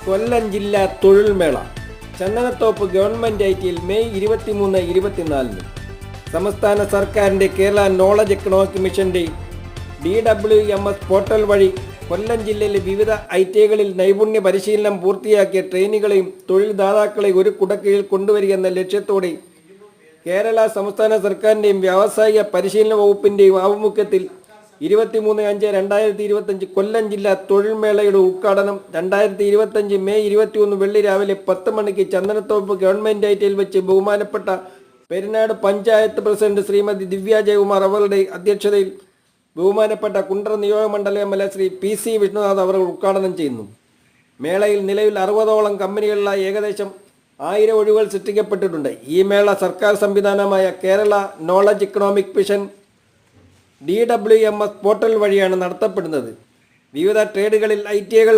കൊല്ലം ജില്ലാ തൊഴിൽമേള ചന്ദനത്തോപ്പ് ഗവൺമെൻറ് ഐ.ടി.യിൽ മെയ് 23-24 സംസ്ഥാന സർക്കാരിൻ്റെ കേരള നോളജ് എക്കണോമിക് മിഷൻ്റെ DWMS പോർട്ടൽ വഴി കൊല്ലം ജില്ലയിലെ വിവിധ ഐ.ടി.ഐകളിൽ നൈപുണ്യ പരിശീലനം പൂർത്തിയാക്കിയ ട്രെയിനികളെയും തൊഴിൽദാതാക്കളെയും ഒരു കുടക്കീഴിൽ കൊണ്ടുവരിക എന്ന ലക്ഷ്യത്തോടെ കേരള സംസ്ഥാന സർക്കാരിൻ്റെയും വ്യാവസായിക പരിശീലന വകുപ്പിൻ്റെയും ആഭിമുഖ്യത്തിൽ 23/5/2025 കൊല്ലം ജില്ലാ തൊഴിൽമേളയുടെ ഉദ്ഘാടനം 2025 മെയ് 21 വെള്ളി രാവിലെ 10 മണിക്ക് ചന്ദനത്തോപ്പ് ഗവൺമെൻറ് ഐ.ടി.യിൽ വെച്ച് ബഹുമാനപ്പെട്ട പെരിനാട് പഞ്ചായത്ത് പ്രസിഡന്റ് ശ്രീമതി ദിവ്യ ജയകുമാർ അവരുടെ അധ്യക്ഷതയിൽ ബഹുമാനപ്പെട്ട കുണ്ടറ നിയോജകമണ്ഡല എം.എൽ.എ ശ്രീ PC വിഷ്ണുനാഥ് അവർ ഉദ്ഘാടനം ചെയ്യുന്നു. മേളയിൽ നിലവിൽ 60ഓളം കമ്പനികളിലായി ഏകദേശം 1000 ഒഴിവുകൾ സൃഷ്ടിക്കപ്പെട്ടിട്ടുണ്ട്. ഈ മേള സർക്കാർ സംവിധാനമായ Kerala knowledge economic mission DWMS portal വഴിയാണ് നടത്തപ്പെടുന്നത്. വിവിധ ട്രേഡുകളിൽ ഐ.ടി.ഐകൾ